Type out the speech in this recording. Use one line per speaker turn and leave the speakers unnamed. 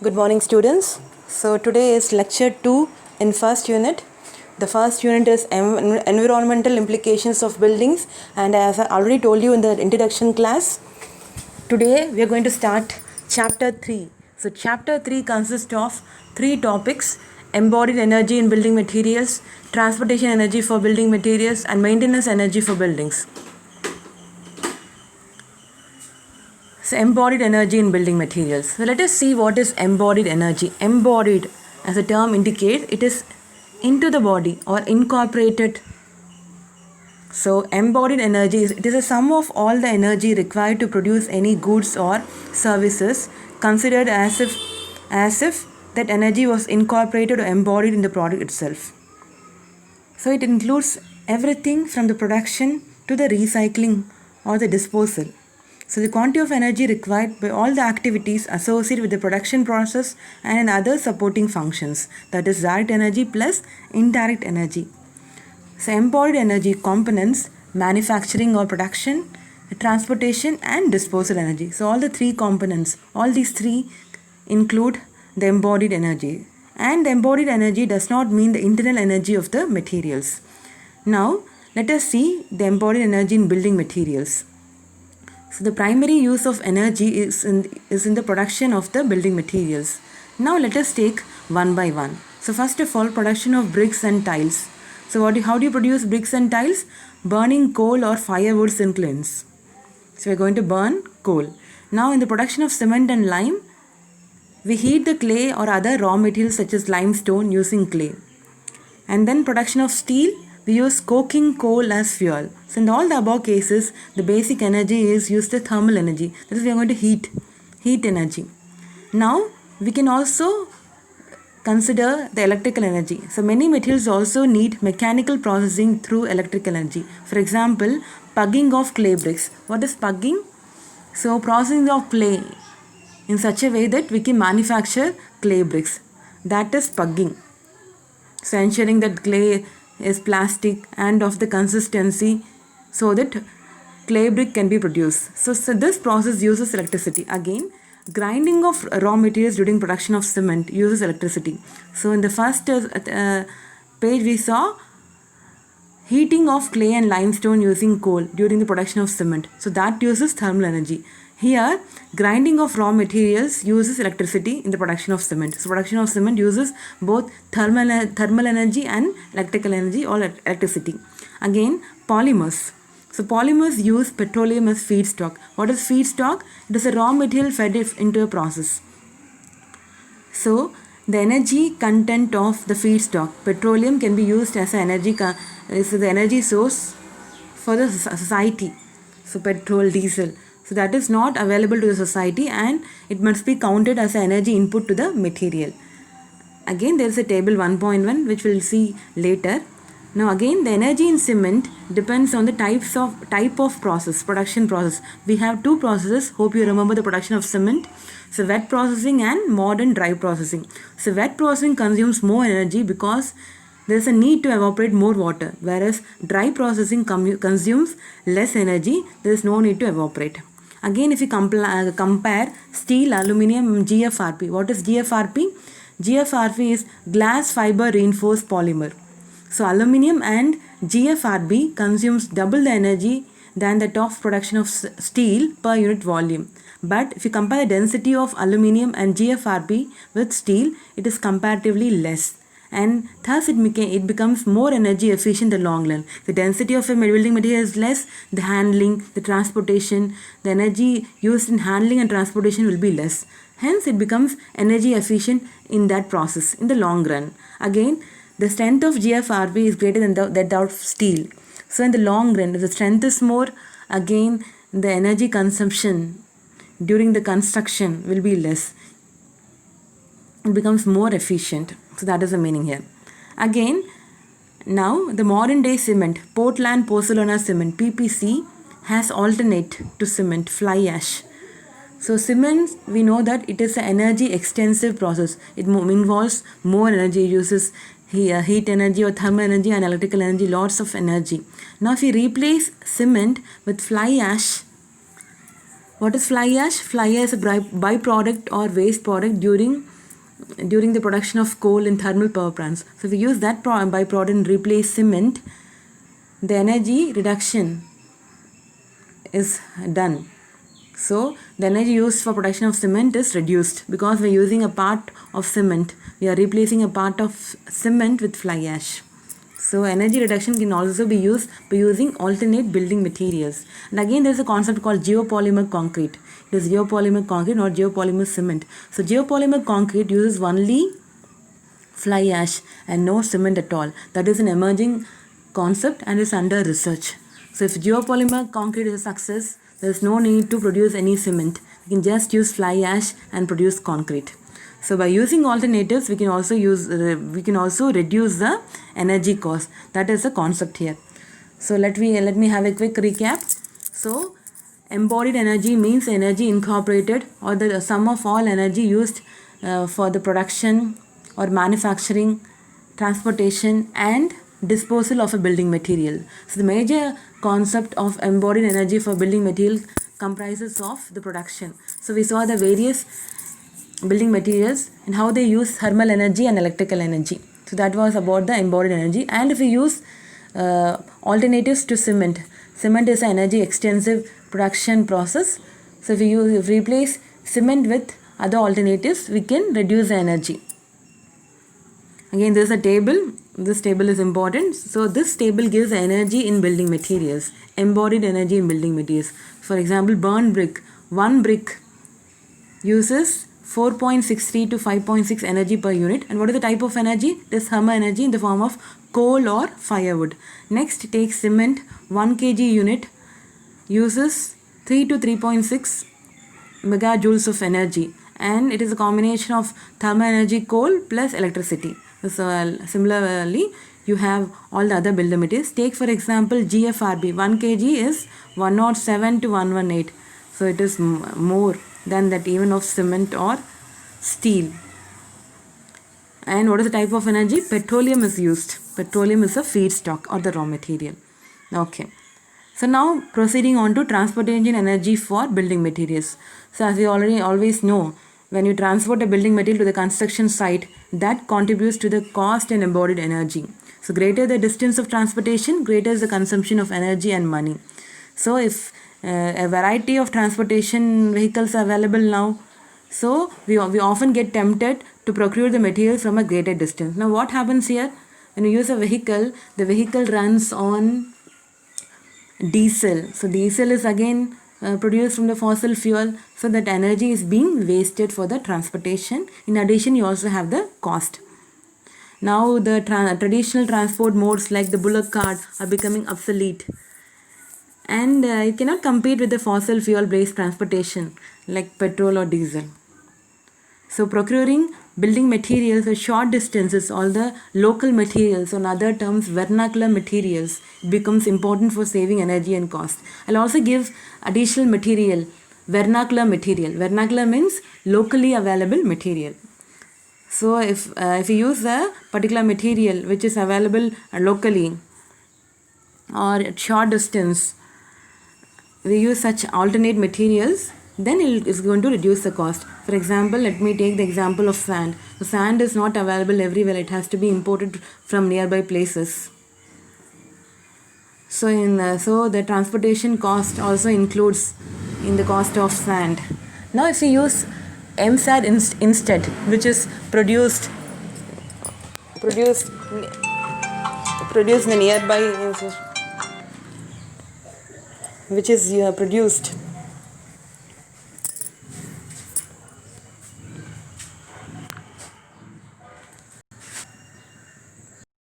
Good morning, students. So today is lecture 2 in first unit. The first unit is environmental implications of buildings, and as I already told you in the introduction class, today we are going to start chapter 3. So chapter 3 consists of 3 topics: embodied energy in building materials, transportation energy for building materials, and maintenance energy for buildings. So embodied energy in building materials. So let us see what is embodied energy. Embodied, as the term indicates, it is into the body or incorporated. So embodied energy it is a sum of all the energy required to produce any goods or services, considered as if that energy was incorporated or embodied in the product itself. So it includes everything from the production to the recycling or the disposal. So the quantity of energy required by all the activities associated with the production process and in other supporting functions, that is direct energy plus indirect energy. So embodied energy components: manufacturing or production, transportation and disposal energy. So all the 3 components, all these 3 include the embodied energy. And the embodied energy does not mean the internal energy of the materials. Now let us see the embodied energy in building materials. So the primary use of energy is in the production of the building materials. Now let us take one by one. So first of all, production of bricks and tiles. So how do you produce bricks and tiles? Burning coal or firewood inclines. So we are going to burn coal. Now in the production of cement and lime, we heat the clay or other raw materials such as limestone using clay. And then production of steel, we use coking coal as fuel. So in all the above cases, the basic energy is used as thermal energy. That is, we are going to heat energy. Now we can also consider the electrical energy. So many materials also need mechanical processing through electrical energy. For example, pugging of clay bricks. What is pugging? So processing of clay in such a way that we can manufacture clay bricks. That is pugging. So ensuring that clay is plastic and of the consistency so that clay brick can be produced. So this process uses electricity. Again, grinding of raw materials during production of cement uses electricity. So in the first page we saw heating of clay and limestone using coal during the production of cement. So that uses thermal energy. Here, grinding of raw materials uses electricity in the production of cement. So production of cement uses both thermal energy and electrical energy or electricity. Again, polymers. So polymers use petroleum as feedstock. What is feedstock? It is a raw material fed into a process. So the energy content of the feedstock, petroleum, can be used as an energy source for the society. So petrol, diesel. So that is not available to the society and it must be counted as an energy input to the material. Again, there is a table 1.1 which we will see later. Now again, the energy in cement depends on the type of process, production process. We have 2 processes. Hope you remember the production of cement. So wet processing and modern dry processing. So wet processing consumes more energy because there is a need to evaporate more water, whereas dry processing consumes less energy. There is no need to evaporate. Again, if you compare steel, aluminium and GFRP. What is GFRP? GFRP is glass fiber reinforced polymer. So aluminium and GFRP consumes double the energy than that of production of steel per unit volume. But if you compare the density of aluminium and GFRP with steel, it is comparatively less. And thus it becomes more energy efficient in the long run. The density of a building material is less, the handling, the transportation, the energy used in handling and transportation will be less. Hence it becomes energy efficient in that process in the long run. Again, the strength of GFRP is greater than that of steel. So in the long run, if the strength is more, again the energy consumption during the construction will be less. It becomes more efficient. So that is the meaning here. Again, now the modern day cement, Portland Pozzolana cement, PPC, has alternate to cement, fly ash. So cement, we know that it is an energy extensive process. It involves more energy, uses heat energy or thermal energy and electrical energy, lots of energy. Now if we replace cement with fly ash, What is fly ash? Fly ash is a byproduct or waste product during the production of coal in thermal power plants. So if we use that byproduct and replace cement, the energy reduction is done. So the energy used for production of cement is reduced because we are using a part of cement. We are replacing a part of cement with fly ash. So energy reduction can also be used by using alternate building materials. And again there is a concept called geopolymer concrete. It is geopolymer concrete, not geopolymer cement. So geopolymer concrete uses only fly ash and no cement at all. That is an emerging concept and is under research. So if geopolymer concrete is a success, there is no need to produce any cement. We can just use fly ash and produce concrete. So by using alternatives, we can also reduce the energy cost. That is the concept here. So let me have a quick recap. So embodied energy means energy incorporated or the sum of all energy used for the production or manufacturing, transportation and disposal of a building material. So the major concept of embodied energy for building material comprises of the production. So we saw the various building materials and how they use thermal energy and electrical energy. So that was about the embodied energy. And if we use alternatives to cement is an energy extensive production process. So if we replace cement with other alternatives, we can reduce the energy. Again, there is a table. This table is important. So this table gives energy in building materials, embodied energy in building materials. For example, burn brick. One brick uses 4.63 to 5.6 energy per unit. And what is the type of energy? It is thermal energy in the form of coal or firewood. Next, take cement. 1 kg unit uses 3 to 3.6 megajoules of energy. And it is a combination of thermal energy, coal plus electricity. So similarly, you have all the other building materials. Take for example GFRB. 1 kg is 107 to 118. So it is more than that even of cement or steel. And what is the type of energy? Petroleum is used. Petroleum is a feedstock or the raw material. Okay. So now proceeding on to transportation energy for building materials. So as we always know, when you transport a building material to the construction site, that contributes to the cost and embodied energy. So greater the distance of transportation, greater is the consumption of energy and money. So if a variety of transportation vehicles are available now, so we often get tempted to procure the materials from a greater distance. Now what happens here? When you use a vehicle, the vehicle runs on diesel. So diesel is again produced from the fossil fuel, so that energy is being wasted for the transportation. In addition, you also have the cost. Now the traditional transport modes like the bullock cart are becoming obsolete, and it cannot compete with the fossil fuel based transportation like petrol or diesel. So procuring building materials for short distances, all the local materials, on other terms vernacular materials, becomes important for saving energy and cost. I'll also give additional material, vernacular material. Vernacular means locally available material. So if you use a particular material which is available locally or at short distance, we use such alternate materials, then it is going to reduce the cost. For example, let me take the example of sand. The sand is not available everywhere. It has to be imported from nearby places. So the transportation cost also includes in the cost of sand. Now if we use MSAD instead, which is produced in the nearby, which is produced